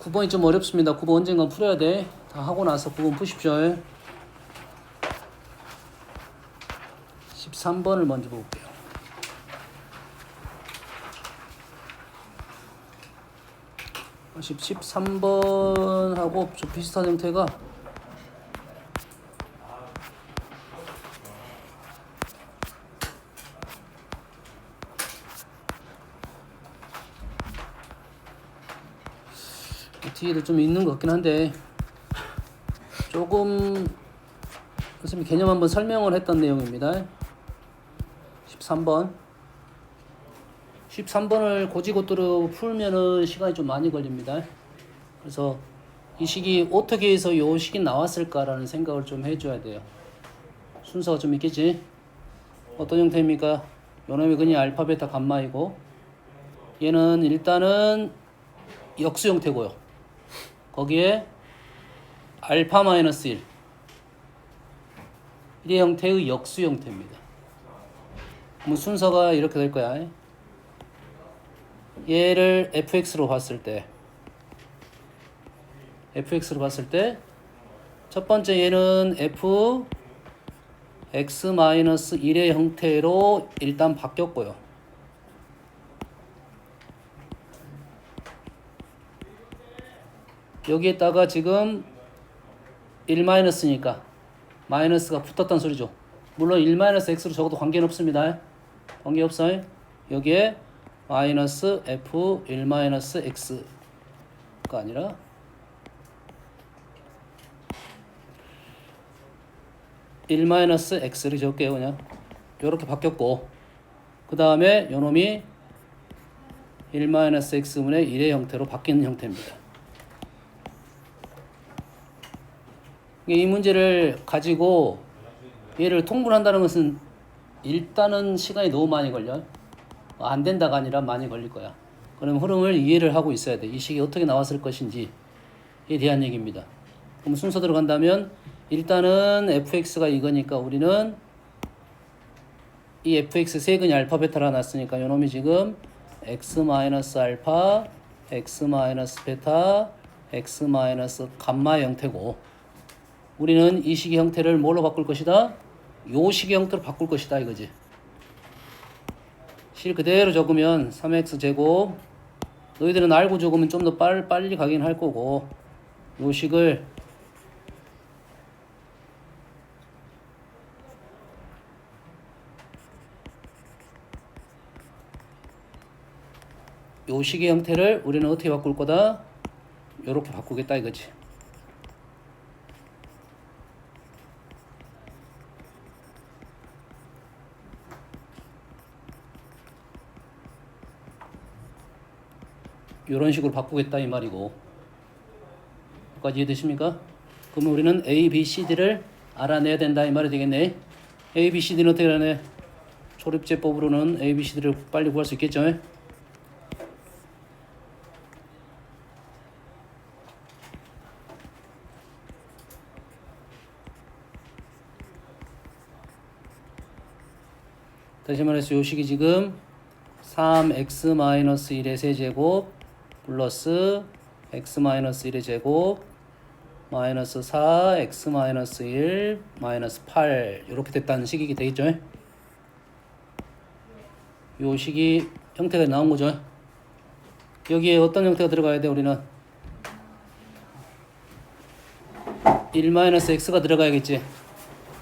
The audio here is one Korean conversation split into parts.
9번이 좀 어렵습니다. 9번 언젠간 풀어야 돼. 다 하고 나서 9번 푸십시오. 13번을 먼저 볼게요. 13번하고 좀 비슷한 형태가 뒤에도 좀 있는 것 같긴 한데 조금 선생님이 개념 한번 설명을 했던 내용입니다. 13번을 고지고대로 풀면은 시간이 좀 많이 걸립니다. 그래서 이 식이 어떻게 해서 이 식이 나왔을까라는 생각을 좀 해줘야 돼요. 순서가 좀 있겠지. 어떤 형태입니까? 요놈이 그냥 알파, 베타, 감마이고 얘는 일단은 역수 형태고요. 거기에 알파 마이너스 1 1의 형태의 역수 형태입니다. 그럼 순서가 이렇게 될 거야. 얘를 fx로 봤을 때 첫 번째 얘는 f x 마이너스 1의 형태로 일단 바뀌었고요. 여기에다가 지금 1 마이너스니까 마이너스가 붙었단 소리죠. 물론 1 마이너스 x로 적어도 관계는 없습니다. 관계 없어요. 여기에 마이너스 f 1 마이너스 x가 아니라 (1 마이너스 x를 적을게요. 그냥 이렇게 바뀌었고, 그 다음에 요놈이 1 마이너스 x분의 1의 형태로 바뀌는 형태입니다. 이 문제를 가지고 얘를 통분한다는 것은 일단은 시간이 너무 많이 걸려. 안 된다가 아니라 많이 걸릴 거야. 그럼 흐름을 이해를 하고 있어야 돼. 이 식이 어떻게 나왔을 것인지에 대한 얘기입니다. 그럼 순서대로 간다면 일단은 fx가 이거니까 우리는 이 fx 세근이 알파 베타라 났으니까 요놈이 지금 x 마이너스 알파, x 마이너스 베타, x 마이너스 감마 형태고, 우리는 이 식의 형태를 뭘로 바꿀 것이다? 요 식의 형태로 바꿀 것이다 이거지. 실 그대로 적으면 3x 제곱, 너희들은 알고 적으면 좀 더 빨리 가긴 할 거고, 요 식을 요 식의 형태를 우리는 어떻게 바꿀 거다? 요렇게 바꾸겠다 이거지. 이런 식으로 바꾸겠다 이 말이고, 여기까지 이해되십니까? 그러면 우리는 A, B, C, D를 알아내야 된다 이 말이 되겠네. A, B, C, D는 어떻게 알아내? 초립제법으로는 A, B, C, D를 빨리 구할 수 있겠죠? 다시 말해서 요 식이 지금 3x-1의 세제곱 플러스 x-1의 제곱 마이너스 4x-1 마이너스 8 이렇게 됐다는 식이 되겠죠. 요 식이 형태가 나온 거죠. 여기에 어떤 형태가 들어가야 돼? 우리는 1-x가 들어가야겠지.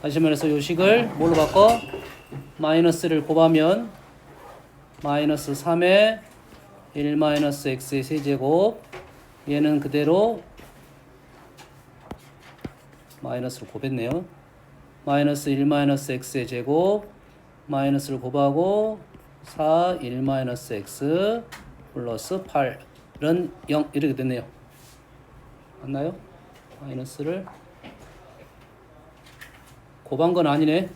다시 말해서 요 식을 뭘로 바꿔? 마이너스를 곱하면 마이너스 3의 1-x의 세제곱, 얘는 그대로 마이너스를 곱했네요. 마이너스 1-x의 제곱, 마이너스를 곱하고 4 1-x 플러스 8은 0 이렇게 됐네요. 맞나요? 마이너스를 곱한 건 아니네.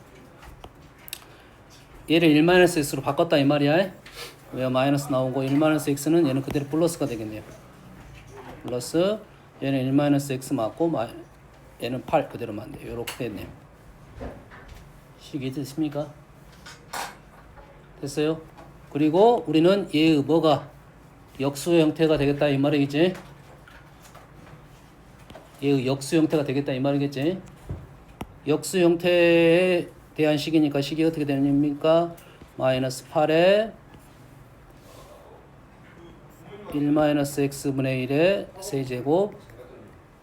얘를 1-x로 바꿨다 이 말이야. 왜 마이너스 나오고 1-x는 얘는 그대로 플러스가 되겠네요. 플러스 얘는 1-x 맞고 얘는 8 그대로 맞네. 이렇게 됐네요. 식이 됐습니까? 됐어요? 그리고 우리는 얘의 뭐가 역수의 형태가 되겠다 이 말이겠지. 얘의 역수 형태가 되겠다 이 말이겠지. 역수 형태에 대한 식이니까 식이 어떻게 되니까 마이너스 8에 1-x분의 1의 세제곱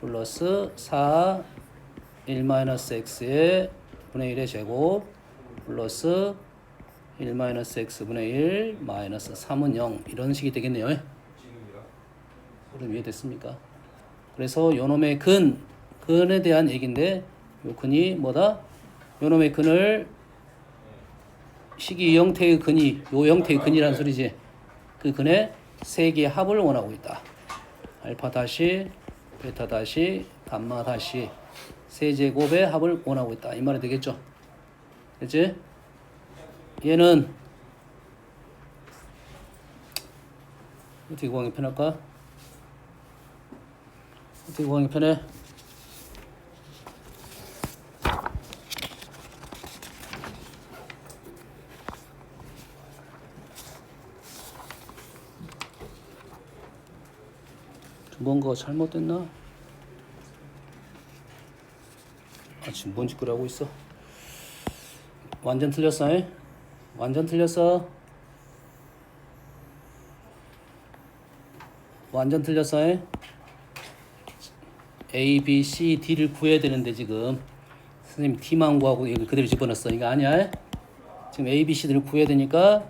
플러스 4 1-x의 분의 1의 제곱 플러스 1-x분의 1 마이너스 3은 0 이런 식이 되겠네요. 그럼 이해됐습니까? 그래서 요놈의 근에 대한 얘기인데 요 근이 뭐다? 요놈의 근을 식이 이 형태의 근이 요 형태의 근이란 소리지. 그 근의 세 개의 합을 원하고 있다. 알파 다시 베타 다시 감마 다시 세제곱의 합을 원하고 있다. 이 말이 되겠죠? 그치? 얘는 어떻게 구하기 편할까? 어떻게 구하기 편해? 뭔가 잘못됐나? 지금 뭔 짓거리 하고 있어? 완전 틀렸어. 잉? 완전 틀렸어. 완전 틀렸어. 잉? A, B, C, D를 구해야 되는데 지금 선생님 D만 구하고 이거 그대로 집어넣었어. 이거 아니야? 지금 A, B, C들을 구해야 되니까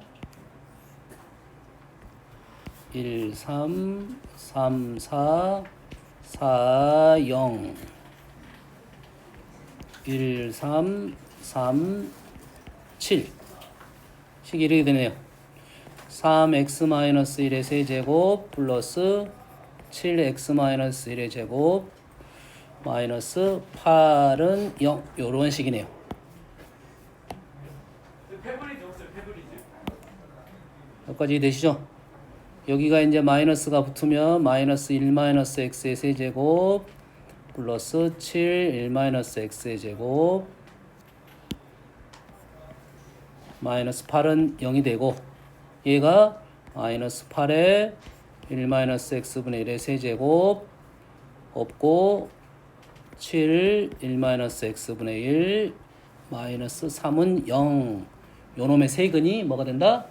1, 3, 3, 4, 4, 0 1, 3, 3, 7 식이 이렇게 되네요. 3x-1의 세제곱 플러스 7x-1의 제곱 마이너스 8은 0 요런 식이네요. 페브리즈 없어요. 페브리즈. 여기까지 되시죠? 여기가 이제 마이너스가 붙으면 마이너스 1-x의 세제곱 플러스 7 1-x의 제곱 마이너스 8은 0이 되고 얘가 마이너스 8에 1-x분의 1의 세제곱 없고 7 1-x분의 1 마이너스 3은 0 요놈의 세근이 뭐가 된다?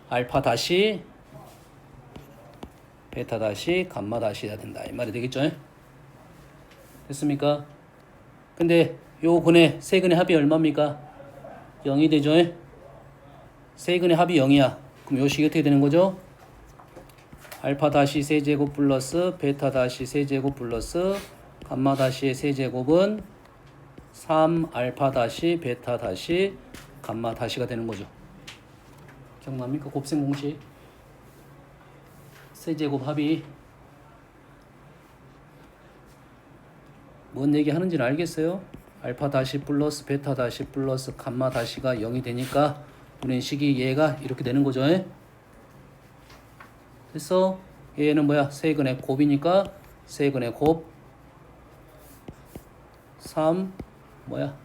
알파 다시 베타 다시 감마 다시 해야 된다 이 말이 되겠죠? 됐습니까? 근데 요 근의 세근의 합이 얼마입니까? 0이 되죠? 세근의 합이 0이야. 그럼 요 식이 어떻게 되는 거죠? 알파 다시 세제곱 플러스 베타 다시 세제곱 플러스 감마 다시의 세제곱은 3 알파 다시 베타 다시 감마 다시가 되는 거죠. 기억납니까? 곱셈 공식. 세제곱 합이 뭔 얘기 하는지는 알겠어요? 알파 다시 플러스 베타 다시 플러스 감마 다시가 0이 되니까 우리는 식이 얘가 이렇게 되는 거죠. 그래서 얘는 뭐야? 세근의 곱이니까 세근의 곱 3 뭐야?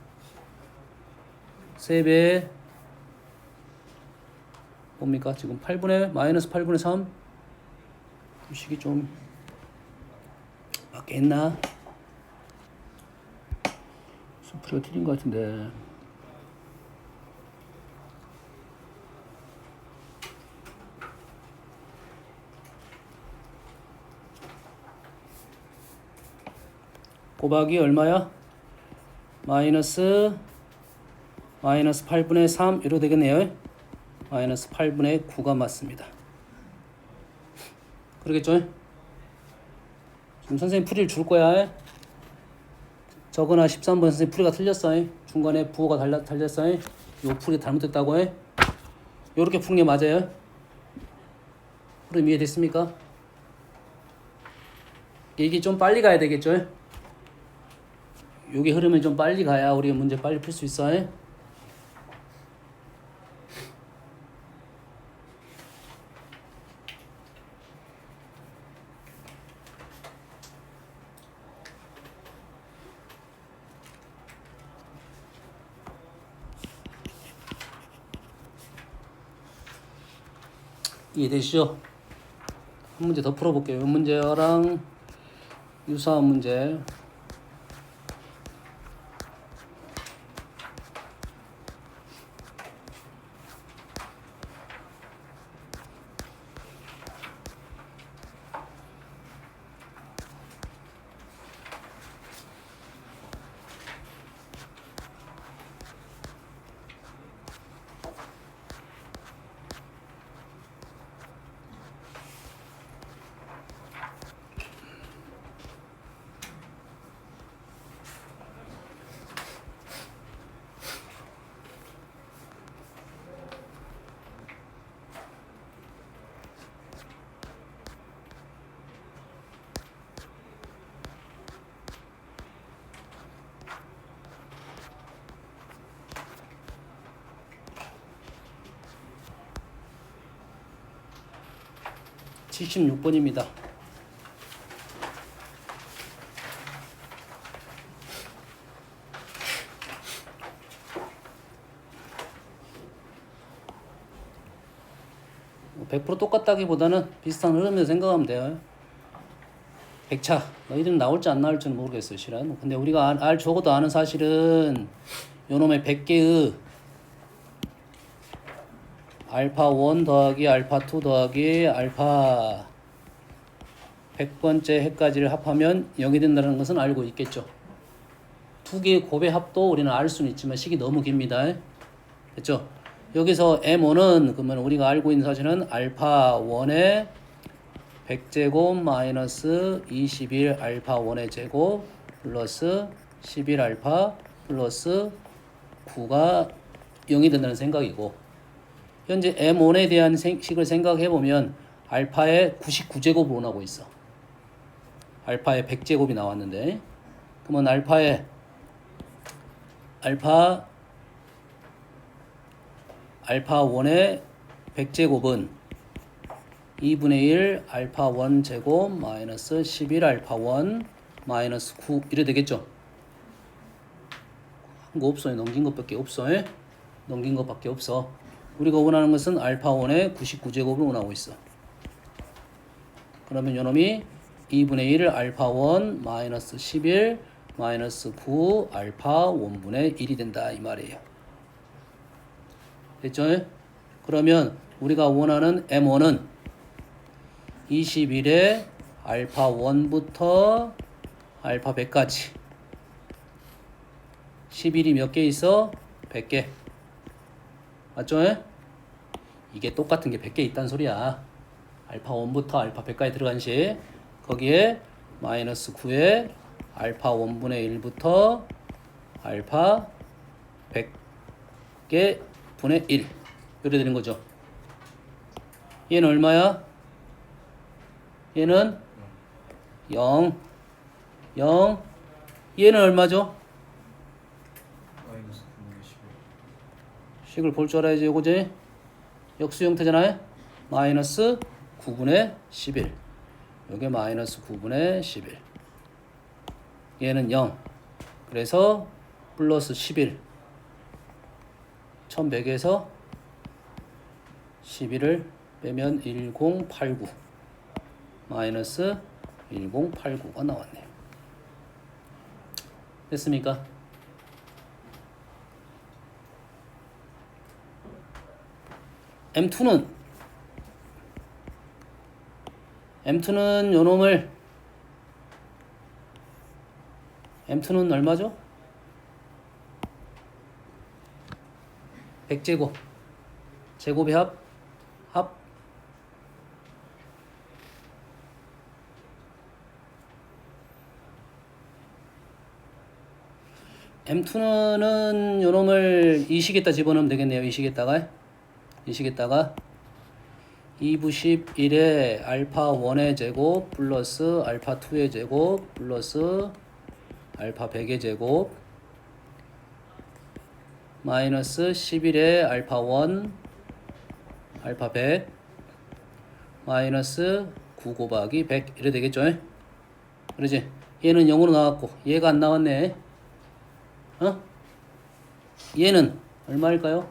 세배 뭡니까? 지금 8분의 마이너스 8분의 3 이 식이 좀 맞겠나? 수프리가 틀린 것 같은데 곱하기 얼마야? 마이너스 8분의 3 이렇게 되겠네요. 마이너스 8분의 9가 맞습니다. 그러겠죠? 지금 선생님 풀이를 줄 거야. 저거나 13번 선생님 풀이가 틀렸어. 중간에 부호가 달렸어. 요 풀이 잘못됐다고 해. 요렇게 푸는 게 맞아요. 흐름 이해됐습니까? 이게 좀 빨리 가야 되겠죠? 요게 흐름이 좀 빨리 가야 우리가 문제 빨리 풀 수 있어. 이해되시죠? 한 문제 더 풀어볼게요. 이 문제랑 유사한 문제. (76) 번입니다. (100% 똑같다기보다는 비슷한 흐름에서 생각하면 돼요. 100차. 너희들은 나올지 안 나올지는 모르겠어요, 실은. 근데 우리가 적어도 아는 사실은 요놈의 100개의 알파 1 더하기 알파 2 더하기 알파 100번째 해까지를 합하면 0이 된다는 것은 알고 있겠죠. 두 개의 곱의 합도 우리는 알 수는 있지만 식이 너무 깁니다. 됐죠? 여기서 M5는 그러면 우리가 알고 있는 사실은 알파 1의 100제곱 마이너스 21 알파 1의 제곱 플러스 11 알파 플러스 9가 0이 된다는 생각이고, 현재 M1에 대한 식을 생각해보면 알파의 99제곱으로 나오고 있어. 알파의 100제곱이 나왔는데, 그러면 알파 1의 100제곱은 2분의 1 알파 1 제곱 마이너스 11 알파 1 마이너스 9 이래 되겠죠? 한 거 없어요. 넘긴 것밖에 없어. 넘긴 것밖에 없어. 우리가 원하는 것은 알파 1의 99제곱을 원하고 있어. 그러면 요놈이 2분의 1 알파 1 마이너스 11 마이너스 9 알파 1분의 1이 된다 이 말이에요. 됐죠? 그러면 우리가 원하는 M1은 21에 알파 1부터 알파 100까지 11이 몇 개 있어? 100개. 맞죠? 이게 똑같은 게 100개 있단 소리야. 알파 1부터 알파 100까지 들어간 식. 거기에 마이너스 9에 알파 1분의 1부터 알파 100개 분의 1 이래 되는 거죠. 얘는 얼마야? 얘는 0 0 얘는 얼마죠? 마이너스 9분의 11. 식을 볼 줄 알아야지. 요거지? 역수 형태잖아요. 마이너스 9분의 11 요게 마이너스 9분의 11 얘는 0 그래서 플러스 11 1100에서 11을 빼면 1089 마이너스 1089가 나왔네요. 됐습니까? M2는 요놈을 M2는 얼마죠? 100제곱 제곱의 합 M2는 요놈을 이 식에다 집어넣으면 되겠네요. 이 식에다가 2부십 1의 알파 1의 제곱 플러스 알파 2의 제곱 플러스 알파 100의 제곱 마이너스 11의 알파 1 알파 100 마이너스 9 곱하기 100 이래 되겠죠? 그러지? 얘는 0으로 나왔고 얘가 안 나왔네. 얘는 얼마일까요?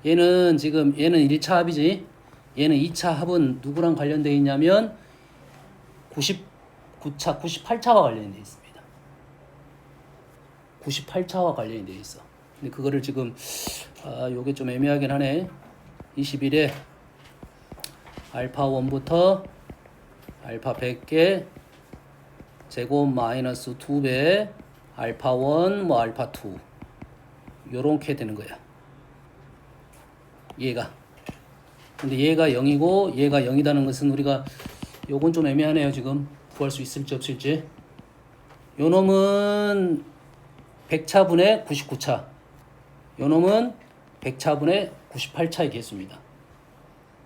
얘는 지금 얘는 1차 합이지. 얘는 2차 합은 누구랑 관련되어 있냐면 99차, 98차와 관련이 되어 있습니다. 98차와 관련이 되어 있어. 근데 그거를 지금 요게 좀 애매하긴 하네. 21에 알파 1부터 알파 100개 제곱 마이너스 2배 알파 1 뭐 알파 2 요렇게 되는 거야. 얘가. 근데 얘가 0이고 얘가 0이라는 것은 우리가 요건 좀 애매하네요. 지금 구할 수 있을지 없을지. 요 놈은 100차분의 99차. 요 놈은 100차분의 98차의 개수입니다.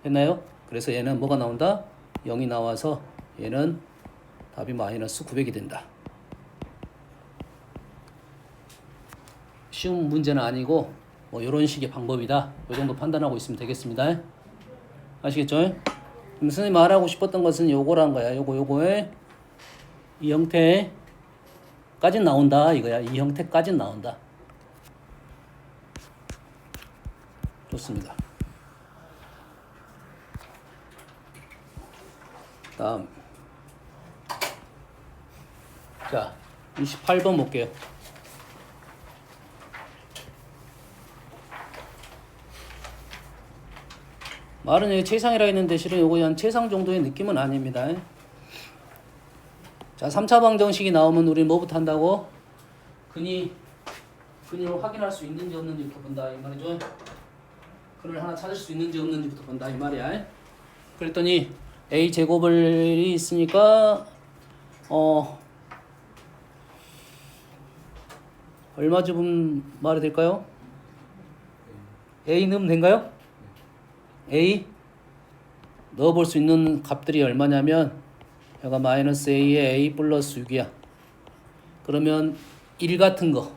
됐나요? 그래서 얘는 뭐가 나온다? 0이 나와서 얘는 답이 마이너스 900이 된다. 쉬운 문제는 아니고 뭐 이런 식의 방법이다. 이 정도 판단하고 있으면 되겠습니다. 아시겠죠? 그럼 선생님 말하고 싶었던 것은 요거란 거야. 요거에 이 형태까지 나온다 이거야. 이 형태까지 나온다. 좋습니다. 다음 자 28번 볼게요. 말은 여기 최상이라 했는데 실은 요거 한 최상 정도의 느낌은 아닙니다. 자 3차 방정식이 나오면 우리 뭐부터 한다고? 근위로 확인할 수 있는지 없는지부터 본다 이 말이죠. 근을 하나 찾을 수 있는지 없는지부터 본다 이 말이야. 그랬더니 a 제곱이 있으니까 얼마 쯤 말이 될까요? a 넣으면 된가요? a 넣어볼 수 있는 값들이 얼마냐면 여기가 마이너스 a에 a 플러스 6이야. 그러면 1 같은 거,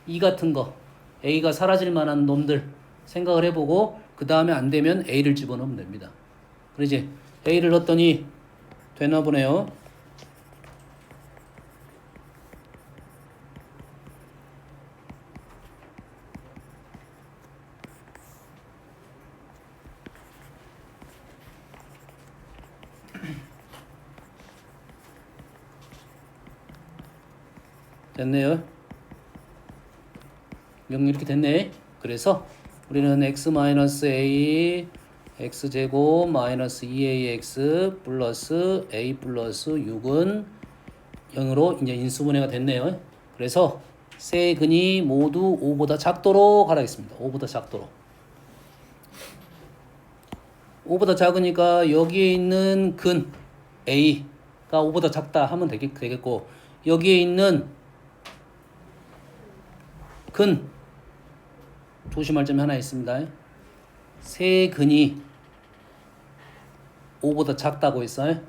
2 같은 거, a가 사라질 만한 놈들 생각을 해보고 그 다음에 안 되면 a를 집어넣으면 됩니다. 그러지? a를 넣었더니 되나 보네요. 됐네요. 0 이렇게 됐네. 그래서 우리는 x-a x제곱 마이너스 2ax 플러스 a 플러스 6은 0으로 이제 인수분해가 됐네요. 그래서 세 근이 모두 5보다 작도록 하라겠습니다. 5보다 작도록. 5보다 작으니까 여기에 있는 근 a가 5보다 작다 하면 되겠고 여기에 있는 근 조심할 점이 하나 있습니다. 세 근이 5보다 작다고 했어요.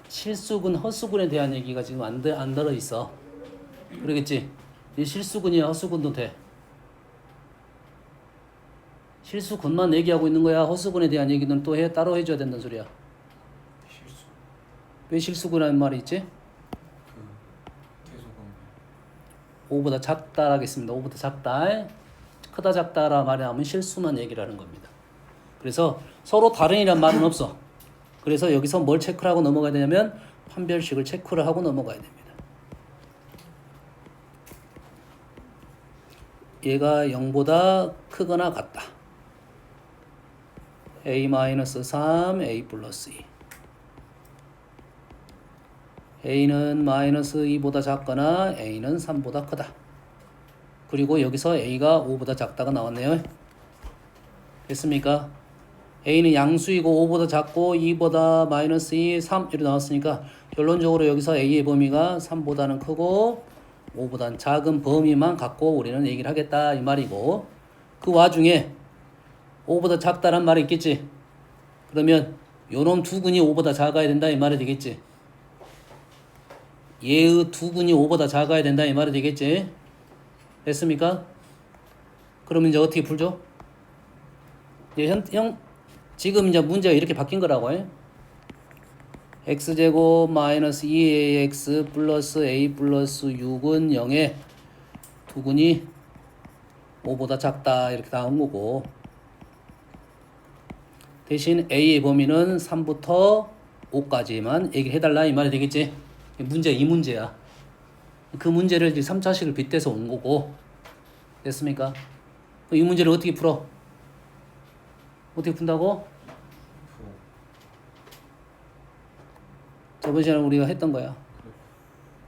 실수근, 헛수근에 대한 얘기가 지금 안 들어있어. 그러겠지? 이 실수근이야, 헛수근도 돼. 실수근만 얘기하고 있는 거야. 헛수근에 대한 얘기는 또 따로 해줘야 된다는 소리야. 실수. 왜 실수근이라는 말이 있지? 계속은 5보다 작다 하겠습니다. 5보다 작다. 크다 작다라 말이 나오면 실수만 얘기를 하는 겁니다. 그래서 서로 다른이란 말은 없어. 그래서 여기서 뭘 체크를 하고 넘어가야 되냐면 판별식을 체크를 하고 넘어가야 됩니다. 얘가 0보다 크거나 같다. a-3, a 플러스 2. a는 마이너스 2보다 작거나 a는 3보다 크다. 그리고 여기서 a가 5보다 작다가 나왔네요. 됐습니까? a는 양수이고 5보다 작고 2보다 마이너스 2, 3 이렇게 나왔으니까 결론적으로 여기서 a의 범위가 3보다는 크고 5보다는 작은 범위만 갖고 우리는 얘기를 하겠다 이 말이고 그 와중에 5보다 작다란 말이 있겠지. 그러면 요놈 두 근이 5보다 작아야 된다 이 말이 되겠지. 얘의 두 근이 5보다 작아야 된다 이 말이 되겠지. 됐습니까? 그러면 이제 어떻게 풀죠? 지금 이제 문제가 이렇게 바뀐 거라고 해. x제곱 마이너스 2ax 플러스 a 플러스 6은 0에 두 근이 5보다 작다 이렇게 나온 거고 대신 A의 범위는 3부터 5까지만 얘기를 해달라 이 말이 되겠지. 문제 이 문제야. 그 문제를 이제 3차식을 빗대서 온 거고. 됐습니까? 이 문제를 어떻게 풀어? 어떻게 푼다고? 저번 시간에 우리가 했던 거야.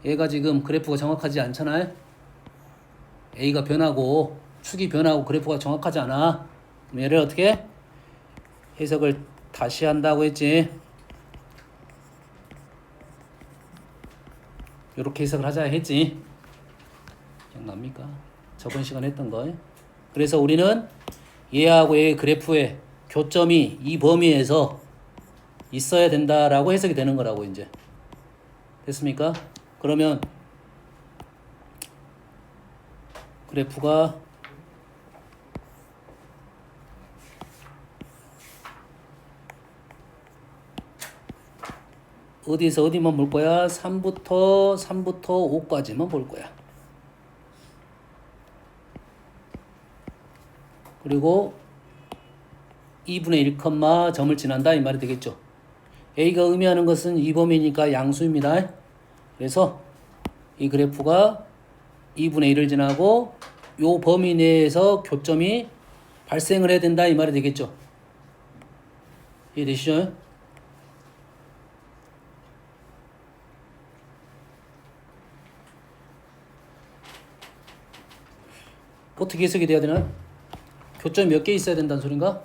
얘가 지금 그래프가 정확하지 않잖아요. A가 변하고 축이 변하고 그래프가 정확하지 않아. 그럼 얘를 어떻게 해석을 다시 한다고 했지. 이렇게 해석을 하자 했지. 기억납니까? 저번 시간에 했던 거. 그래서 우리는 얘하고 얘의 그래프의 교점이 이 범위에서 있어야 된다라고 해석이 되는 거라고 이제. 됐습니까? 그러면 그래프가 어디서 어디만 볼 거야? 3부터 5까지만 볼 거야. 그리고 2분의 1, 점을 지난다 이 말이 되겠죠. A가 의미하는 것은 이 범위니까 양수입니다. 그래서 이 그래프가 2분의 1을 지나고 요 범위 내에서 교점이 발생을 해야 된다 이 말이 되겠죠. 이해되시죠? 어떻게 해석이 돼야 되나? 교점이 몇 개 있어야 된다는 소린가?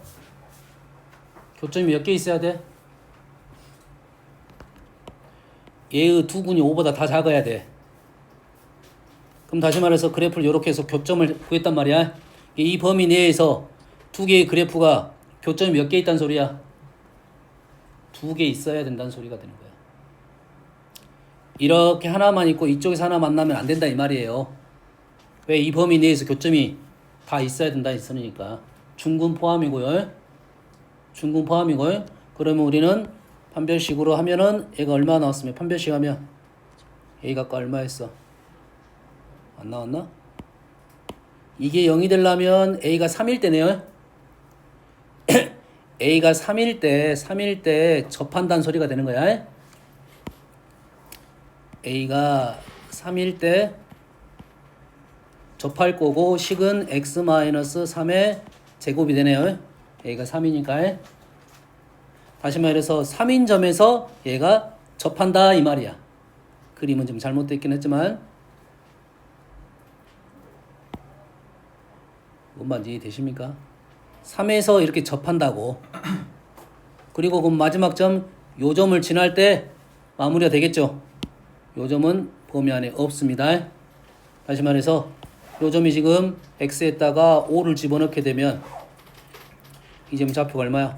교점이 몇 개 있어야 돼? 얘의 두근이 5보다 다 작아야 돼. 그럼 다시 말해서 그래프를 이렇게 해서 교점을 구했단 말이야. 이 범위 내에서 두 개의 그래프가 교점이 몇 개 있다는 소리야? 2개 있어야 된다는 소리가 되는 거야. 이렇게 하나만 있고 이쪽에서 하나 만나면 안 된다 이 말이에요. 왜? 이 범위 내에서 교점이 다 있어야 된다 했으니까. 중근 포함이고요. 중근 포함이고요. 그러면 우리는 판별식으로 하면은 얘가 얼마 나왔으면 판별식 하면 A가 아까 얼마였어? 안 나왔나? 이게 0이 되려면 A가 3일 때네요. A가 3일 때 접한다는 소리가 되는 거야. A가 3일 때 접할 거고 식은 x-3의 제곱이 되네요. A가 3이니까. 다시 말해서 3인 점에서 얘가 접한다 이 말이야. 그림은 좀 잘못됐긴 했지만 뭔 말인지 이해되십니까? 3에서 이렇게 접한다고. 그리고 그 마지막 점, 요 점을 지날 때 마무리가 되겠죠. 요 점은 범위 안에 없습니다. 다시 말해서 요 점이 지금 x에다가 5를 집어넣게 되면 이 점 좌표가 얼마야?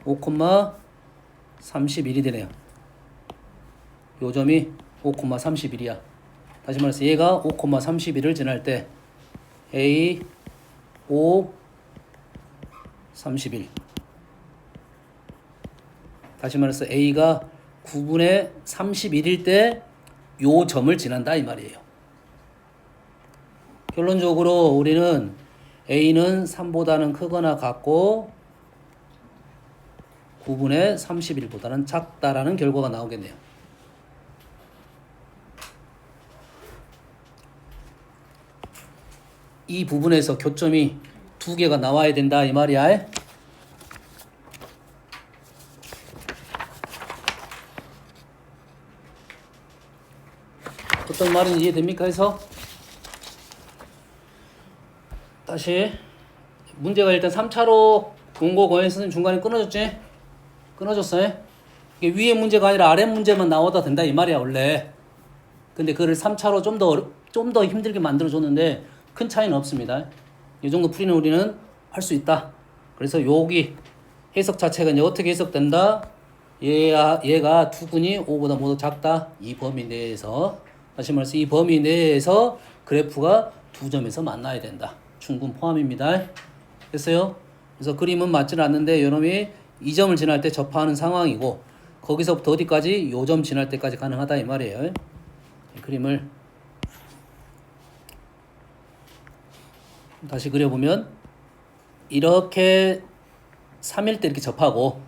5,31이 되네요. 요 점이 5,31이야. 다시 말해서 얘가 5,31을 지날 때 A 5 31. 다시 말해서 A가 9분의 31일 때 요 점을 지난다 이 말이에요. 결론적으로 우리는 A는 3보다는 크거나 같고 9분의 31보다는 작다라는 결과가 나오겠네요. 이 부분에서 교점이 2개가 나와야 된다 이 말이야. 어떤 말인지 이해됩니까? 해서 다시 문제가 일단 3차로 공고 거에서는 중간에 끊어졌지? 끊어졌어요? 이게 위에 문제가 아니라 아래 문제만 나와도 된다 이 말이야 원래. 근데 그걸 3차로 좀 더 힘들게 만들어줬는데 큰 차이는 없습니다. 이 정도 풀이는 우리는 할 수 있다. 그래서 여기 해석 자체가 이제 어떻게 해석된다? 얘가 투근이 5보다 모두 작다. 이 범위 내에서. 다시 말해서 이 범위 내에서 그래프가 두 점에서 만나야 된다. 중근 포함입니다. 됐어요? 그래서 그림은 맞지는 않는데 요놈이 이 점을 지날 때 접하는 상황이고 거기서부터 어디까지? 요 점 지날 때까지 가능하다 이 말이에요. 그림을 다시 그려보면 이렇게 3일 때 이렇게 접하고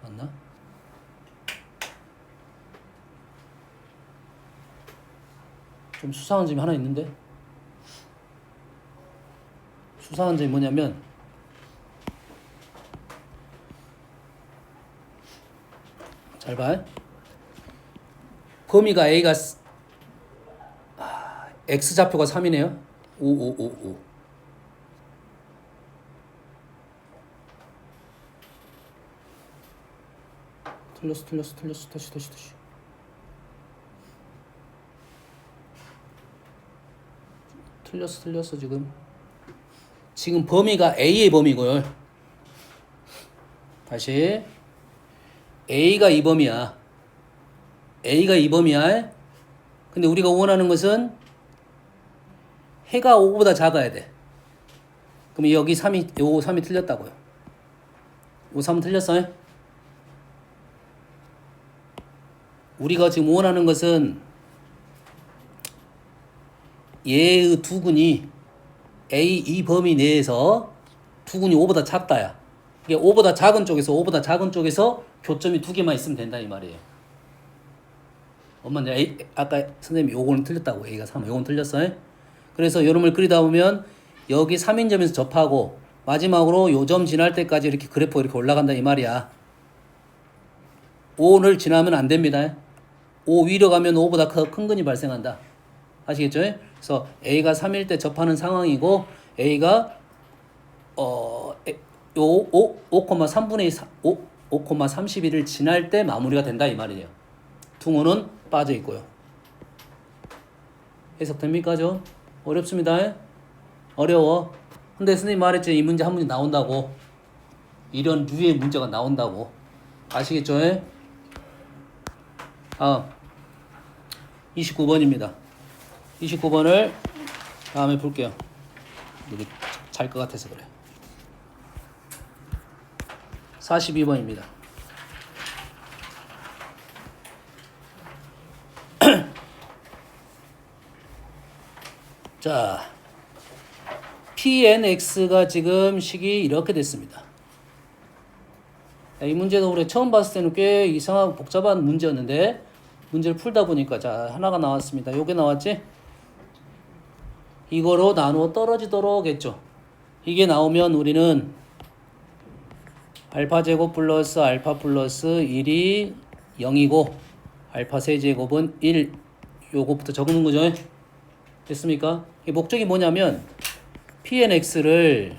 맞나? 좀 수상한 점이 하나 있는데 수상한 점이 뭐냐면 잘 봐. 범위가 A가 X좌표가 3이네요. 5, 5, 5, 5. 틀렸어. 다시. 틀렸어, 지금. 지금 범위가 A의 범위고요. 다시. A가 이 범위야. A가 이 범위야. 근데 우리가 원하는 것은 해가 5보다 작아야 돼. 그럼 여기 3이, 요 3이 틀렸다고요. 요 3은 틀렸어요? 우리가 지금 원하는 것은 얘의 두근이 A 이 범위 내에서 두근이 5보다 작다야. 이게 5보다 작은 쪽에서 교점이 두 개만 있으면 된다 이 말이에요. 엄마는 A, 아까 선생님이 요거는 틀렸다고. A가 3, 요건 틀렸어요. 그래서 요놈을 그리다 보면 여기 3인점에서 접하고 마지막으로 요 점 지날 때까지 이렇게 그래프가 이렇게 올라간다 이 말이야. 5를 지나면 안 됩니다. 5 위로 가면 5보다 큰 근이 발생한다. 아시겠죠? 그래서 A가 3일 때 접하는 상황이고 A가 5,3분의 5,31을 지날 때 마무리가 된다 이 말이에요. 둥어는 빠져 있고요. 해석됩니까? 좀 어렵습니다. 어려워. 근데 선생님 말했죠. 이 문제 한 문제 나온다고. 이런 류의 문제가 나온다고. 아시겠죠? 다음 29번입니다. 29번을 다음에 볼게요. 여기 잘 것 같아서 그래. 42번입니다. 자, PNX가 지금 식이 이렇게 됐습니다. 이 문제도 우리 처음 봤을 때는 꽤 이상하고 복잡한 문제였는데 문제를 풀다 보니까 자 하나가 나왔습니다. 요게 나왔지? 이거로 나누어 떨어지도록 했죠. 이게 나오면 우리는 알파 제곱 플러스 알파 플러스 1이 0이고 알파 세제곱은 1 요거부터 적는 거죠. 됐습니까? 이 목적이 뭐냐면 PNX를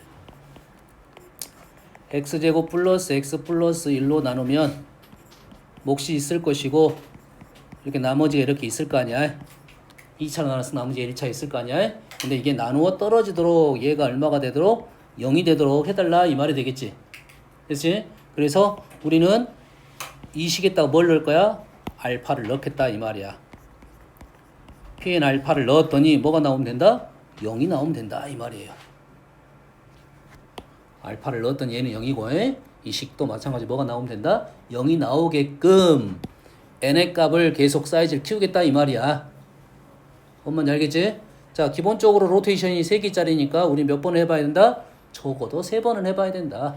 x제곱 플러스 x 플러스 1로 나누면 몫이 있을 것이고 이렇게 나머지가 이렇게 있을 거 아니야. 2차로 나눠서 나머지 1차 있을 거 아니야. 근데 이게 나누어 떨어지도록 얘가 얼마가 되도록 0이 되도록 해달라 이 말이 되겠지. 됐지? 그래서 우리는 이 식에다가 뭘 넣을 거야? 알파를 넣겠다 이 말이야. Pn 알파를 넣었더니 뭐가 나오면 된다? 0이 나오면 된다 이 말이에요. 알파를 넣었더니 얘는 0이고 이 식도 마찬가지 뭐가 나오면 된다? 0이 나오게끔 n의 값을 계속 사이즈를 키우겠다 이 말이야. 뭔지 알겠지? 자, 기본적으로 로테이션이 3개짜리니까 우리 몇 번을 해봐야 된다? 적어도 3번은 해봐야 된다.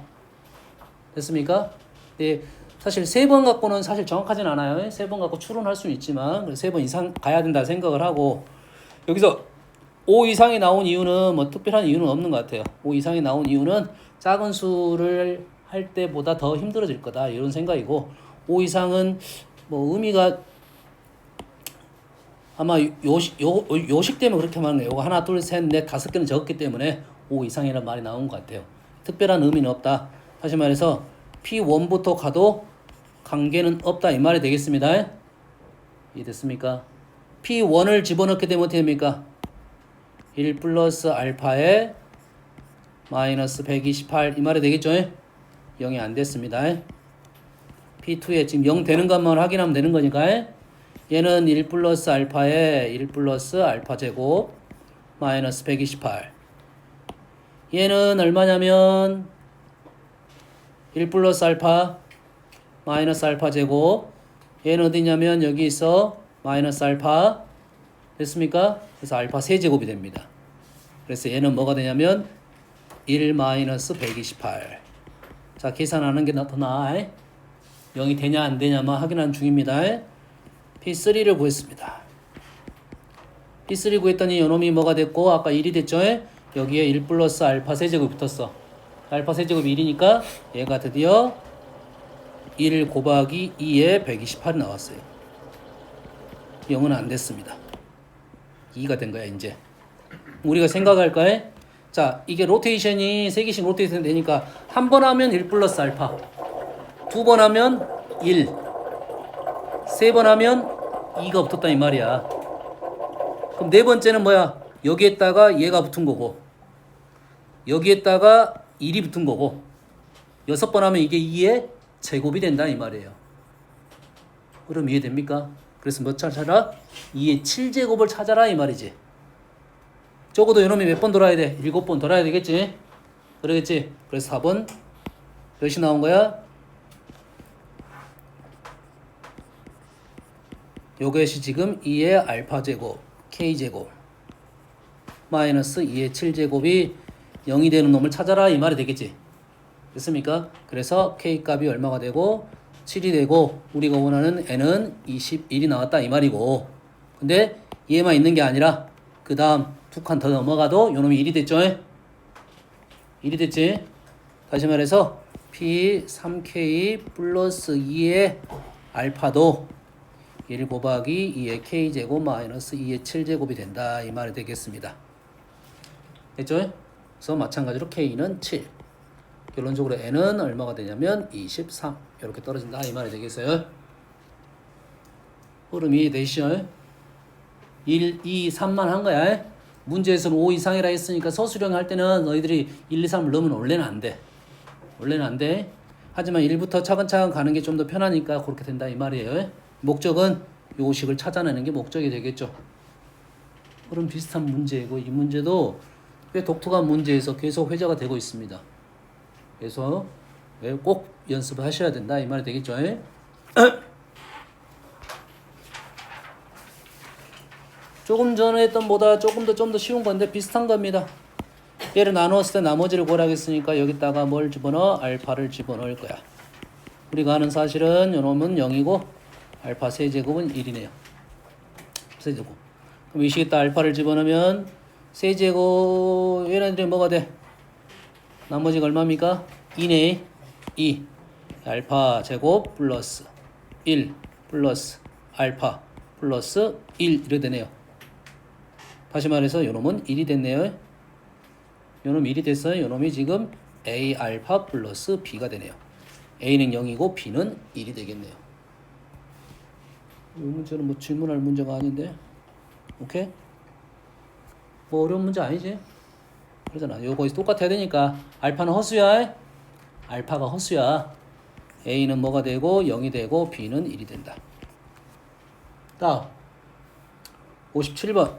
됐습니까? 네, 사실 3번 갖고는 사실 정확하진 않아요. 3번 갖고 추론할 수는 있지만 3번 이상 가야 된다 생각을 하고 여기서 5 이상이 나온 이유는 뭐 특별한 이유는 없는 것 같아요. 5 이상이 나온 이유는 작은 수를 할 때보다 더 힘들어질 거다 이런 생각이고 5 이상은 뭐 의미가 아마 요식 때문에 그렇게 말하는 거예요. 요거 하나 둘 셋 넷 5개는 적었기 때문에 5 이상이라는 말이 나온 것 같아요. 특별한 의미는 없다. 다시 말해서 P1부터 가도 관계는 없다 이 말이 되겠습니다. 이해됐습니까? P1을 집어넣게 되면 어떻게 됩니까? 1 플러스 알파에 마이너스 128 이 말이 되겠죠? 0이 안 됐습니다. P2에 지금 0 되는 것만 확인하면 되는 거니까 얘는 1 플러스 알파에 1 플러스 알파 제곱 마이너스 128 얘는 얼마냐면 1 플러스 알파 마이너스 알파 제곱 얘는 어디냐면 여기 있어 마이너스 알파 됐습니까? 그래서 알파 세제곱이 됩니다. 그래서 얘는 뭐가 되냐면 1 마이너스 128. 자, 계산하는 게 더 나아. 0이 되냐 안 되냐만 확인하는 중입니다. P3를 구했습니다. P3 구했더니 요놈이 뭐가 됐고 아까 1이 됐죠? 여기에 1 플러스 알파 세제곱이 붙었어. 알파 세제곱이 1이니까 얘가 드디어 1 곱하기 2에 128이 나왔어요. 0은 안 됐습니다. 2가 된 거야 이제. 우리가 생각할까? 자, 이게 로테이션이 3개씩 로테이션 되니까 한 번 하면 1 플러스 알파, 2번 하면 1, 3번 하면 2가 붙었다 이 말이야. 그럼 네 번째는 뭐야? 여기에다가 얘가 붙은 거고, 여기에다가 1이 붙은 거고, 6번 하면 이게 2의 제곱이 된다 이 말이에요. 그럼 이해됩니까? 그래서 몇 찾아라? 2의 7제곱을 찾아라 이 말이지. 적어도 이놈이 몇 번 돌아야 돼? 7번 돌아야 되겠지? 그러겠지? 그래서 4번 몇이 나온 거야? 요것이 지금 2의 알파 제곱 K제곱 마이너스 2의 7제곱이 0이 되는 놈을 찾아라 이 말이 되겠지? 됐습니까? 그래서 K값이 얼마가 되고 7이 되고 우리가 원하는 N은 21이 나왔다 이 말이고, 근데 얘만 있는 게 아니라 그 다음 두 칸 더 넘어가도 요놈이 1이 됐죠? 1이 됐지? 다시 말해서 P3K 플러스 2의 알파도 1 곱하기 2의 K제곱 마이너스 2의 7제곱이 된다 이 말이 되겠습니다. 됐죠? 그래서 마찬가지로 K는 7. 결론적으로 N은 얼마가 되냐면 23 이렇게 떨어진다 이 말이 되겠어요. 흐름이 되시죠? 1, 2, 3만 한 거야. 문제에서는 5 이상이라 했으니까 서술형 할 때는 너희들이 1, 2, 3을 넣으면 원래는 안 돼. 원래는 안 돼. 하지만 1부터 차근차근 가는 게 좀 더 편하니까 그렇게 된다 이 말이에요. 목적은 요식을 찾아내는 게 목적이 되겠죠. 그럼 비슷한 문제이고 이 문제도 꽤 독특한 문제에서 계속 회자가 되고 있습니다. 그래서 꼭 연습을 하셔야 된다 이 말이 되겠죠. 조금 전에 했던 보다 조금 더 쉬운 건데 비슷한 겁니다. 얘를 나누었을 때 나머지를 구하라겠으니까 여기다가 뭘 집어넣어? 알파를 집어넣을 거야. 우리가 아는 사실은 요놈은 0이고 알파 세제곱은 1이네요. 세제곱. 그럼 이 식에다 알파를 집어넣으면 세제곱 얘네들이 뭐가 돼? 나머지가 얼마입니까? 2네. 2. 알파 제곱 플러스 1 플러스 알파 플러스 1 이렇게 되네요. 다시 말해서 요놈은 1이 됐네요. 요놈 1이 됐어요. 요놈이 지금 A 알파 플러스 B가 되네요. A는 0이고 B는 1이 되겠네요. 이 문제는 뭐 질문할 문제가 아닌데. 오케이? 뭐 어려운 문제 아니지? 그러잖아. 요거 똑같아야 되니까 알파는 허수야. 알파가 허수야. A는 뭐가 되고 0이 되고 B는 1이 된다. 다음 57번.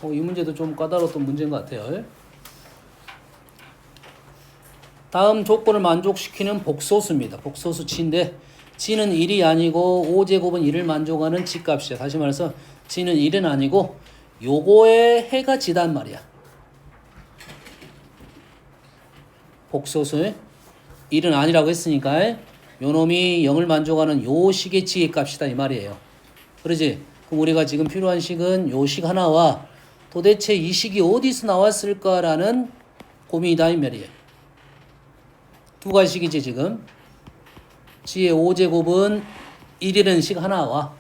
이 문제도 좀 까다로웠던 문제인 것 같아요. 다음 조건을 만족시키는 복소수입니다. 복소수 G인데 G는 1이 아니고 5제곱은 1을 만족하는 G값이야. 다시 말해서 G는 1은 아니고 요거의 해가 G단 말이야. 복소수 1은 아니라고 했으니까 요놈이 0을 만족하는 요 식의 G의 값이다 이 말이에요. 그러지? 그럼 우리가 지금 필요한 식은 요 식 하나와 도대체 이 식이 어디서 나왔을까라는 고민이다 이 말이에요. 두 가지식이지 지금. G의 5제곱은 1이라는 식 하나와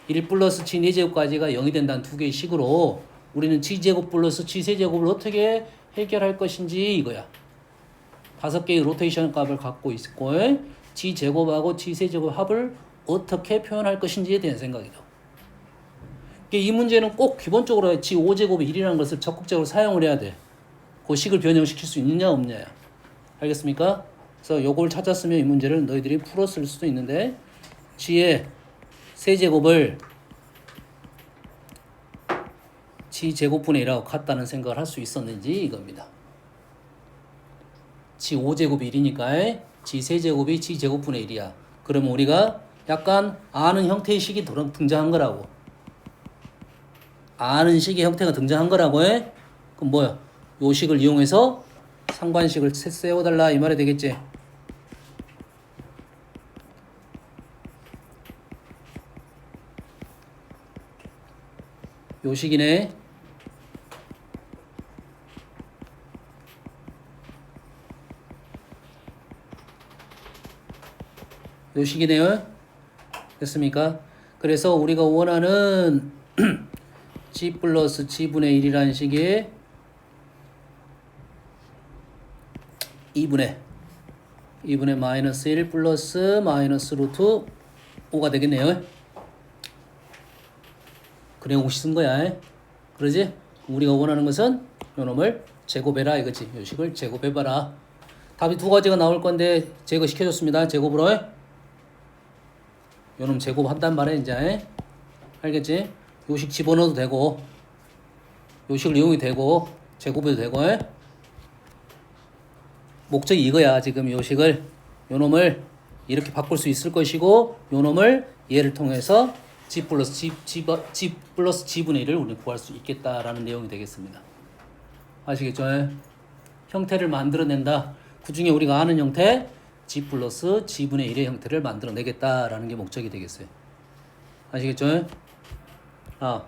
1 플러스 G 4제곱까지가 0이 된다는 두 개의 식으로 우리는 G제곱 플러스 G 세제곱을 어떻게 해결할 것인지 이거야. 5개의 로테이션 값을 갖고 있고 G제곱하고 G 세제곱 합을 어떻게 표현할 것인지에 대한 생각이다. 이 문제는 꼭 기본적으로 G 5제곱이 1이라는 것을 적극적으로 사용을 해야 돼. 그 식을 변형시킬 수 있느냐 없느냐. 알겠습니까? 그래서 요걸 찾았으면 이 문제를 너희들이 풀었을 수도 있는데 G의 세제곱을 G제곱분의 1하고 같다는 생각을 할 수 있었는지 이겁니다. G 5제곱이 1이니까 g 세제곱이 g 제곱분의 1이야. 그러면 우리가 약간 아는 형태의 식이 등장한 거라고. 아는 식의 형태가 등장한 거라고 해. 그럼 뭐야? 요 식을 이용해서 상관식을 세워달라 이 말이 되겠지. 요 식이네. 요 식이네요. 됐습니까? 그래서 우리가 원하는 g 플러스 g분의 1이라는 식의 2분의 마이너스 1 플러스 마이너스 루트 5가 되겠네요. 그래 5씩 쓴 거야. 그러지? 우리가 원하는 것은 요 놈을 제곱해라 이거지. 요 식을 제곱해봐라. 답이 두 가지가 나올 건데 제거시켜줬습니다. 제곱으로. 요 놈 제곱한단 말이야 이제. 알겠지? 요식 집어넣어도 되고 요식을 이용이 되고 제곱해도 되고. 목적이 이거야. 지금 요식을 요 놈을 이렇게 바꿀 수 있을 것이고 요 놈을 얘를 통해서 g 플러스 g분의 1을 우리는 구할 수 있겠다라는 내용이 되겠습니다. 아시겠죠? 형태를 만들어낸다. 그 중에 우리가 아는 형태 g 플러스 g분의 1의 형태를 만들어내겠다라는 게 목적이 되겠어요. 아시겠죠? 아.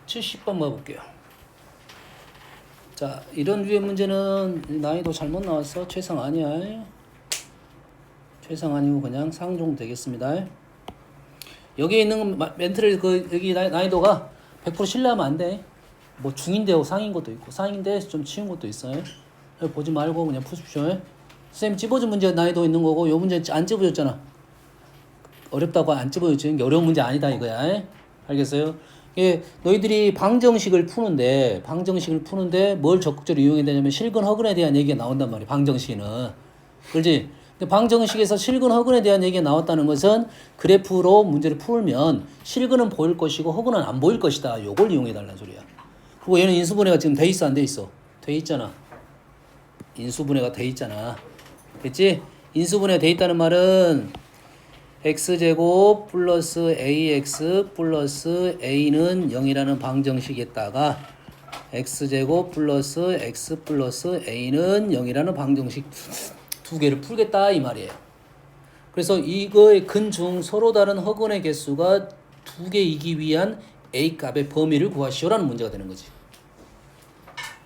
(70번) 봐볼게요. 자, 이런 류의 문제는 난이도 잘못 나왔어. 최상 아니야. 최상 아니고 그냥 상 정도 되겠습니다. 여기에 있는 멘트를 여기 난이도가 100% 신뢰하면 안 돼. 뭐 중인데 상인 것도 있고 상인데 좀 치운 것도 있어요. 보지 말고 그냥 푸십시오. 선생님 집어준 문제 난이도 있는 거고 요 문제 안 집어줬잖아. 어렵다고 안 집어줬지. 어려운 문제 아니다 이거야. 알겠어요? 예, 너희들이 방정식을 푸는데 뭘 적극적으로 이용해야 되냐면 실근 허근에 대한 얘기가 나온단 말이야. 방정식은. 그렇지? 근데 방정식에서 실근 허근에 대한 얘기가 나왔다는 것은 그래프로 문제를 풀면 실근은 보일 것이고 허근은 안 보일 것이다. 요걸 이용해 달라는 소리야. 그리고 얘는 인수분해가 지금 돼 있어 안 돼 있어? 돼 있잖아. 인수분해가 돼 있잖아. 됐지? 인수분해가 돼 있다는 말은 x제곱 플러스 ax 플러스 a는 0이라는 방정식에다가 x제곱 플러스 x 플러스 a는 0이라는 방정식 두 개를 풀겠다 이 말이에요. 그래서 이거의 근중 서로 다른 허근의 개수가 두 개이기 위한 a 값의 범위를 구하시오라는 문제가 되는 거지.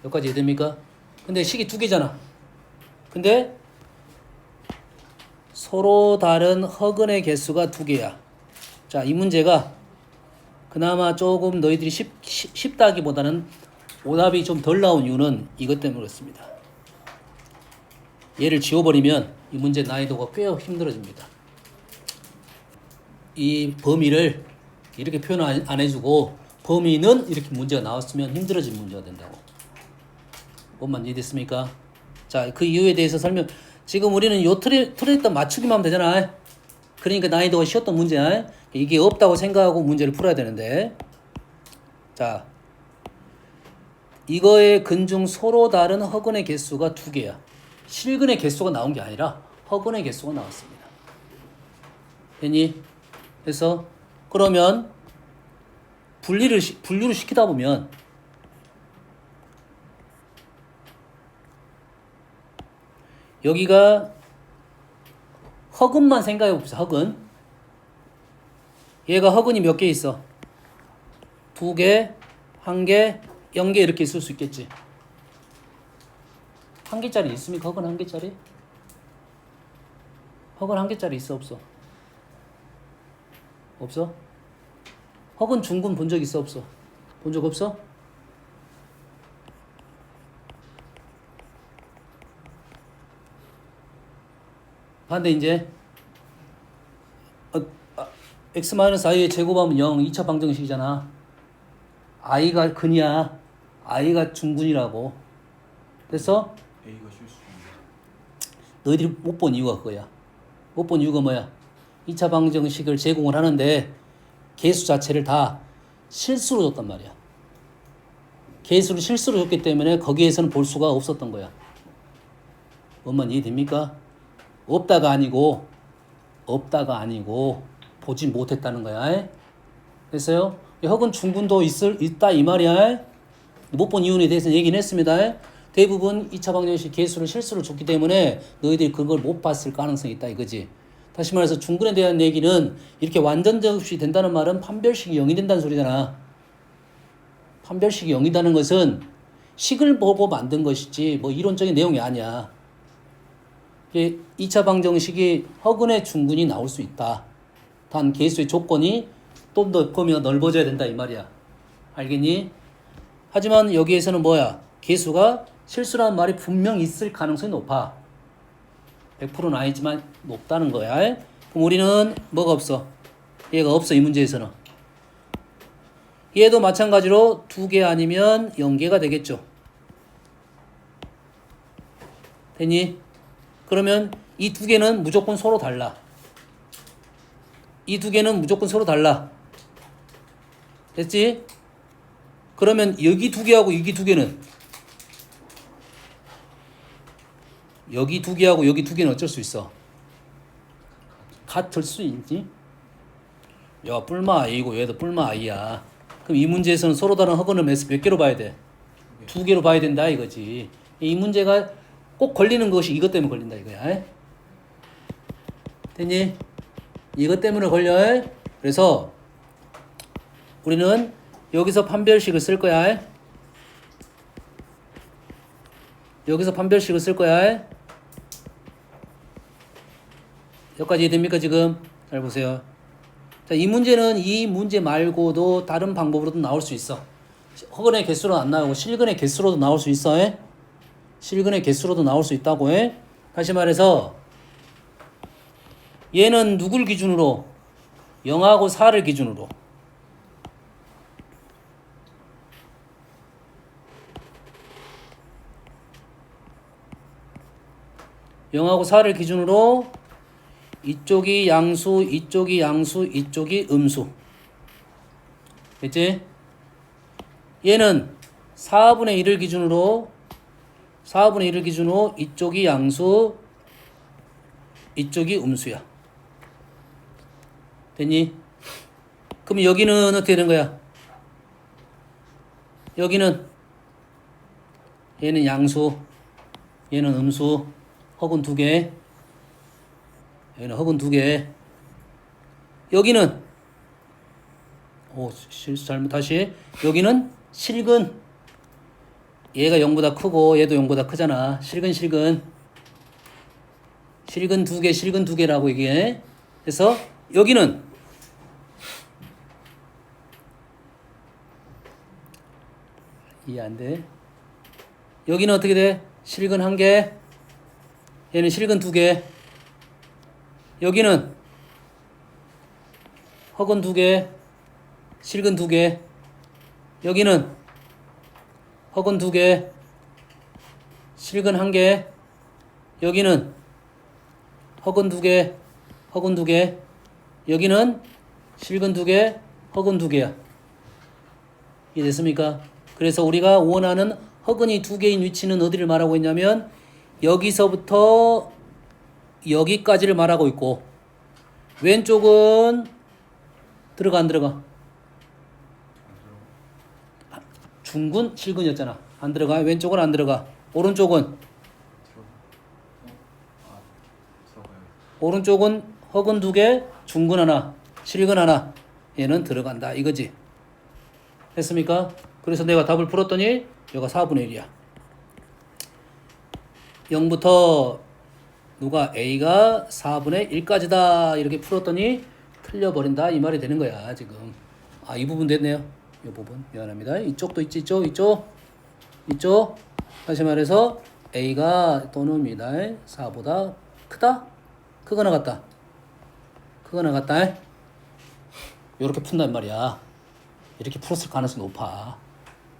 여기까지 이해됩니까? 근데 식이 두 개잖아. 근데 서로 다른 허근의 개수가 두 개야. 자, 이 문제가 그나마 조금 너희들이 쉽다기보다는 오답이 좀 덜 나온 이유는 이것 때문에 그렇습니다. 얘를 지워버리면 이 문제 난이도가 꽤 힘들어집니다. 이 범위를 이렇게 표현 안 해주고 범위는 이렇게 문제가 나왔으면 힘들어진 문제가 된다고. 뭔 이해됐습니까? 자, 그 이유에 대해서 지금 우리는 요 틀에 일단 맞추기만 하면 되잖아. 그러니까 난이도가 쉬웠던 문제야. 이게 없다고 생각하고 문제를 풀어야 되는데. 자, 이거의 근중 서로 다른 허근의 개수가 두 개야. 실근의 개수가 나온 게 아니라 허근의 개수가 나왔습니다. 됐니? 그래서 그러면 분류를 시키다 보면 여기가 허근만 생각해 봅시다. 허근. 얘가 허근이 몇 개 있어? 2개, 1개, 0개 이렇게 있을 수 있겠지. 1개짜리 있습니까? 허근 1개짜리? 허근 1개짜리 있어 없어? 없어? 허근 중근 본 적 있어 없어? 본 적 없어? 반대 이제 x-i의 제곱하면 0 2차 방정식이잖아. i가 근이야. i가 중근이라고. 그래서 A가 실수입니다. 너희들이 못 본 이유가 그거야. 못 본 이유가 뭐야? 2차 방정식을 제공을 하는데 개수 자체를 다 실수로 줬단 말이야. 개수를 실수로 줬기 때문에 거기에서는 볼 수가 없었던 거야. 뭔 말인지 이해됩니까? 없다가 아니고 보지 못했다는 거야. 됐어요? 허근 중근도 있다 이 말이야. 못 본 이유에 대해서 얘기는 했습니다. 대부분 2차 방정식 개수를 실수로 줬기 때문에 너희들이 그걸 못 봤을 가능성이 있다 이거지. 다시 말해서 중근에 대한 얘기는 이렇게 완전적 없이 된다는 말은 판별식이 0이 된다는 소리잖아. 판별식이 0이라는 것은 식을 보고 만든 것이지 뭐 이론적인 내용이 아니야. 2차 방정식이 허근의 중근이 나올 수 있다. 단 개수의 조건이 좀 더 범위가 넓어져야 된다 이 말이야. 알겠니? 하지만 여기에서는 뭐야? 개수가 실수라는 말이 분명 있을 가능성이 높아. 100%는 아니지만 높다는 거야. 그럼 우리는 뭐가 없어? 얘가 없어 이 문제에서는. 얘도 마찬가지로 2개 아니면 0개가 되겠죠. 됐니? 그러면 이 2개는 무조건 서로 달라. 이 2개는 무조건 서로 달라. 됐지? 그러면 여기 2개하고 여기 2개는 여기 2개하고 여기 2개는 어쩔 수 있어? 같을 수 있지? 야, 뿔마 A고 얘도 뿔마 I야. 그럼 이 문제에서는 서로 다른 허근을 몇 개로 봐야 돼? 2개로 봐야 된다 이거지. 이 문제가 꼭 걸리는 것이 이것 때문에 걸린다 이거야. 됐니? 이것 때문에 걸려. 그래서 우리는 여기서 판별식을 쓸 거야. 여기서 판별식을 쓸 거야. 여기까지 이해됩니까 지금? 잘 보세요. 자, 이 문제는 이 문제 말고도 다른 방법으로도 나올 수 있어. 허근의 개수로 안 나오고 실근의 개수로도 나올 수 있어. 실근의 개수로도 나올 수 있다고. 다시 말해서 얘는 누굴 기준으로? 0하고 4를 기준으로. 영하고 4를 기준으로 이쪽이 양수, 이쪽이 양수, 이쪽이 음수. 됐지? 얘는 4분의 1을 기준으로 이쪽이 양수, 이쪽이 음수야. 됐니? 그럼 여기는 어떻게 되는 거야? 여기는 얘는 양수, 얘는 음수, 허근 2개. 여기는 허근 2개. 여기는 실수 잘못 다시. 여기는 실근. 얘가 0보다 크고 얘도 0보다 크잖아. 실근 2개, 실근 2개라고 이게. 그래서 여기는 이해 안 돼. 여기는 어떻게 돼? 실근 1개. 얘는 실근 2개. 여기는 허근 2개, 실근 2개. 여기는 허근 2개, 실근 1개. 여기는 허근 2개, 허근 2개. 여기는 실근 2개, 허근 2개야. 이해됐습니까? 그래서 우리가 원하는 허근이 2개인 위치는 어디를 말하고 있냐면 여기서부터 여기까지를 말하고 있고 왼쪽은 들어가 안 들어가? 중근, 실근이었잖아. 안 들어가. 왼쪽은 안 들어가. 오른쪽은? 들어가요. 오른쪽은 허근 2개, 중근 하나, 실근 하나. 얘는 들어간다 이거지. 됐습니까? 그래서 내가 답을 풀었더니 여기가 4분의 1이야. 0부터 누가 A가 4분의 1까지다 이렇게 풀었더니 틀려버린다 이 말이 되는 거야 지금. 이 부분 됐네요. 이 부분 미안합니다. 이쪽도 있지, 이쪽. 다시 말해서 A가 또는 미다 4보다 크다? 크거나 같다. 이렇게 푼단 말이야. 이렇게 풀었을 가능성이 높아.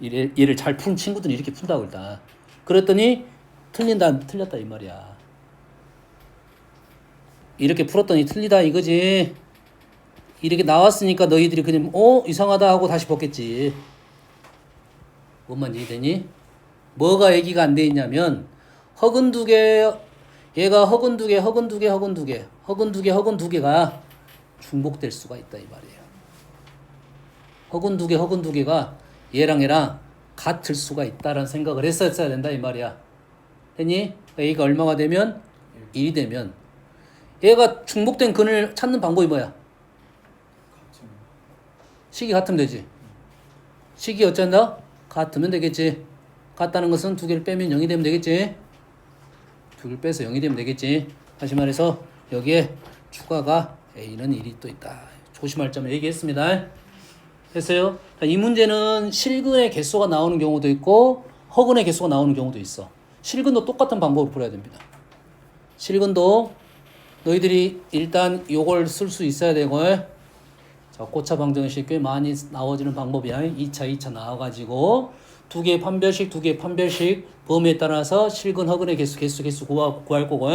얘를 잘 푸는 친구들은 이렇게 푼다고 일단. 그랬더니 틀렸다 이 말이야. 이렇게 풀었더니 틀리다 이거지. 이렇게 나왔으니까 너희들이 그냥 이상하다 하고 다시 벗겠지. 뭔만 이해되니? 뭐가 얘기가 안 돼 있냐면 허근 두 개, 얘가 허근 두 개가 중복될 수가 있다 이 말이에요. 허근 두 개가 얘랑 같을 수가 있다라는 생각을 했었어야 된다 이 말이야. 됐니? A가 얼마가 되면 1이 되면 얘가 중복된 근을 찾는 방법이 뭐야? 같은 식이 같으면 되지. 식이 어쩐다? 같으면 되겠지. 같다는 것은 두 개를 빼면 0이 되면 되겠지. 두 개를 빼서 0이 되면 되겠지. 다시 말해서 여기에 추가가 A는 1이 또 있다. 조심할 점을 얘기했습니다. 됐어요? 이 문제는 실근의 개수가 나오는 경우도 있고 허근의 개수가 나오는 경우도 있어. 실근도 똑같은 방법으로 풀어야 됩니다. 실근도 너희들이 일단 요걸 쓸 수 있어야 되고, 자, 고차 방정식 꽤 많이 나와지는 방법이야. 2차 나와가지고 두 개의 판별식 범위에 따라서 실근 허근의 개수 구할 거고,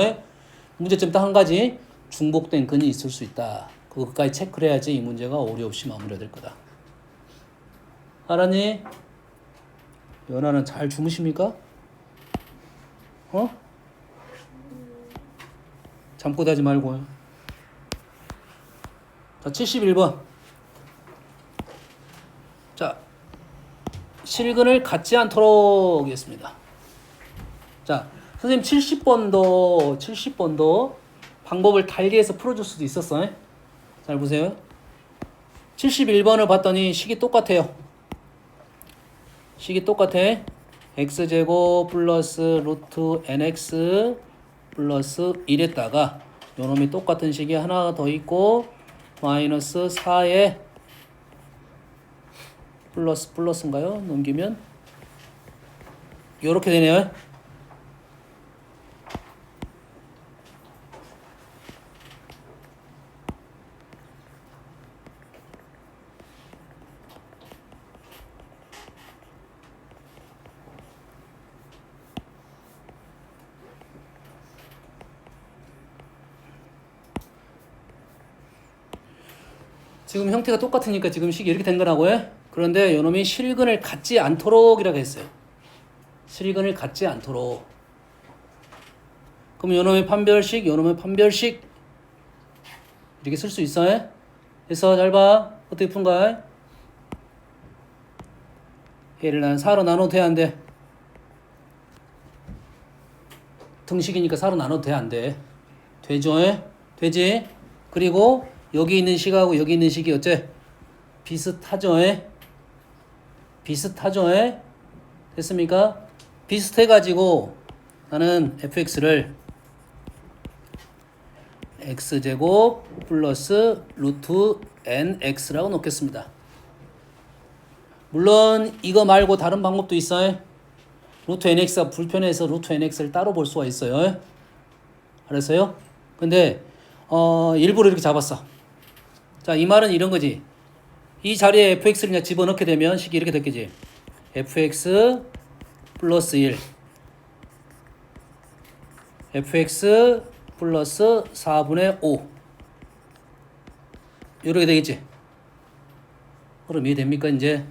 문제점 딱 한 가지, 중복된 근이 있을 수 있다. 그것까지 체크를 해야지 이 문제가 오류 없이 마무리가 될 거다. 알았니? 연아는 잘 주무십니까? 잠꼬대 하지 말고. 자, 71번. 자, 실근을 갖지 않도록 하겠습니다. 자, 선생님 70번도 방법을 달리해서 풀어줄 수도 있었어. 잘 보세요. 71번을 봤더니 식이 똑같아요. x제곱 플러스 루트 nx 플러스 1에다가 요놈이 똑같은 식이 하나 더 있고 마이너스 4에 플러스인가요? 넘기면 요렇게 되네요. 지금 형태가 똑같으니까 지금 식이 이렇게 된 거라고요. 그런데 요놈이 실근을 갖지 않도록이라고 했어요. 실근을 갖지 않도록. 그럼 요놈의 판별식 이렇게 쓸 수 있어요. 그래서 잘 봐. 어떻게 푼가? 얘를 난 4로 나눠도 돼, 안 돼? 등식이니까 4로 나눠도 돼, 안 돼? 되죠? 되지? 그리고 여기 있는 식하고 여기 있는 식이 어째? 비슷하죠? 됐습니까? 비슷해가지고 나는 fx를 x제곱 플러스 루트 nx라고 놓겠습니다. 물론 이거 말고 다른 방법도 있어요. 루트 nx가 불편해서 루트 nx를 따로 볼 수가 있어요. 알았어요? 근데 일부러 이렇게 잡았어. 자, 이 말은 이런 거지. 이 자리에 fx를 그냥 집어넣게 되면 식이 이렇게 됐겠지. fx 플러스 1 fx 플러스 4분의 5 이렇게 되겠지. 그럼 이해됩니까 이제?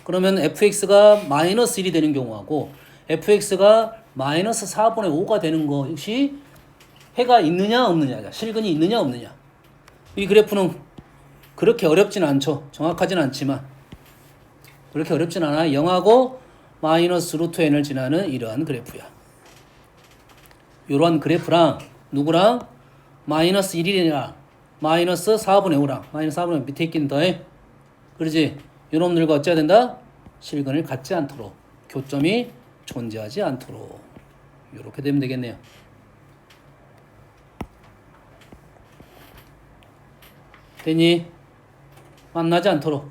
그러면 fx가 마이너스 1이 되는 경우하고 fx가 마이너스 4분의 5가 되는 거 역시 해가 있느냐 없느냐, 실근이 있느냐 없느냐. 이 그래프는 그렇게 어렵진 않죠. 정확하진 않지만 그렇게 어렵진 않아. 0하고 마이너스 루트 n을 지나는 이러한 그래프야. 이러한 그래프랑 누구랑? 마이너스 1이랑 마이너스 4분의 5랑 마이너스 4분의 5 밑에 있긴 더해. 그러지? 이놈들과 어찌해야 된다? 실근을 갖지 않도록, 교점이 존재하지 않도록 이렇게 되면 되겠네요. 됐니? 만나지 않도록.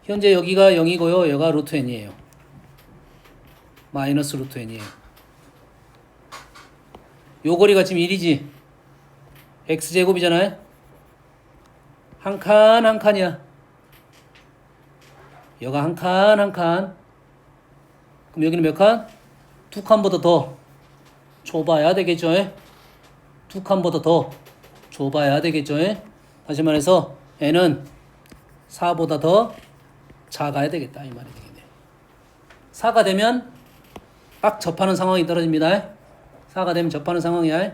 현재 여기가 0이고요. 여기가 루트 n이에요. 마이너스 루트 n이에요. 요 거리가 지금 1이지. x제곱이잖아요. 한 칸 한 칸이야. 여가 한 칸 한 칸. 그럼 여기는 몇 칸? 두 칸보다 더 좁아야 되겠죠. 두 칸보다 더 좁아야 되겠죠. 다시 말해서 n은 4보다 더 작아야 되겠다 이 말이 되겠네요. 4가 되면 딱 접하는 상황이 떨어집니다. 4가 되면 접하는 상황이야.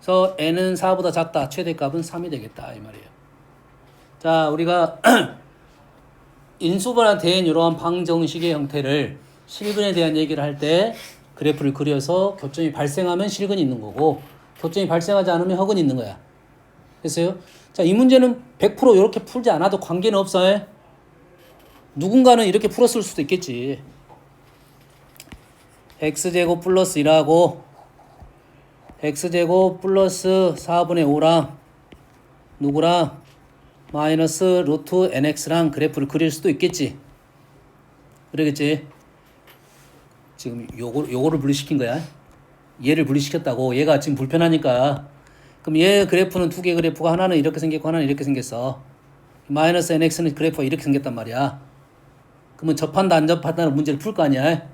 그래서 n은 4보다 작다. 최대값은 3이 되겠다 이 말이에요. 자, 우리가 인수분할 된 이러한 방정식의 형태를 실근에 대한 얘기를 할 때 그래프를 그려서 교점이 발생하면 실근이 있는 거고 교점이 발생하지 않으면 허근이 있는 거야. 됐어요? 자, 이 문제는 100% 이렇게 풀지 않아도 관계는 없어요. 누군가는 이렇게 풀었을 수도 있겠지. x제곱 플러스 1하고 x제곱 플러스 4분의 5랑 누구랑 마이너스 루트 nx랑 그래프를 그릴 수도 있겠지. 그러겠지. 지금 요거를 분리시킨 거야. 얘를 분리시켰다고. 얘가 지금 불편하니까. 그럼 얘 그래프는 두 개 그래프가 하나는 이렇게 생겼고 하나는 이렇게 생겼어. 마이너스 nx는 그래프가 이렇게 생겼단 말이야. 그러면 접한다 안 접한다는 문제를 풀 거 아니야.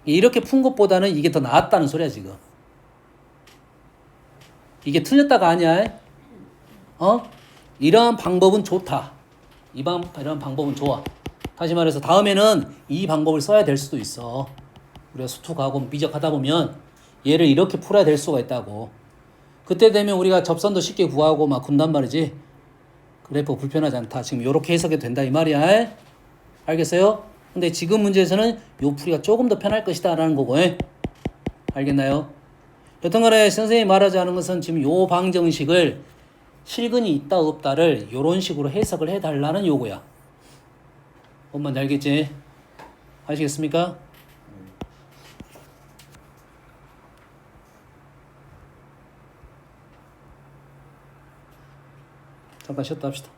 이렇게 푼 것보다는 이게 더 나았다는 소리야 지금. 이게 틀렸다가 아니야. 이러한 방법은 좋다. 이러한 방법은 좋아. 다시 말해서 다음에는 이 방법을 써야 될 수도 있어. 우리가 수투가고 미적하다 보면 얘를 이렇게 풀어야 될 수가 있다고. 그때 되면 우리가 접선도 쉽게 구하고 막 군단 말이지. 그래프 불편하지 않다. 지금 이렇게 해석이 된다 이 말이야. 알겠어요? 근데 지금 문제에서는 요 풀이가 조금 더 편할 것이다 라는 거고. 알겠나요? 여튼간에 선생님이 말하지 않은 것은 지금 요 방정식을 실근이 있다 없다를 요런 식으로 해석을 해달라는 요구야. 뭔 말인지 알겠지? 아시겠습니까? 잠깐 쉬었다 합시다.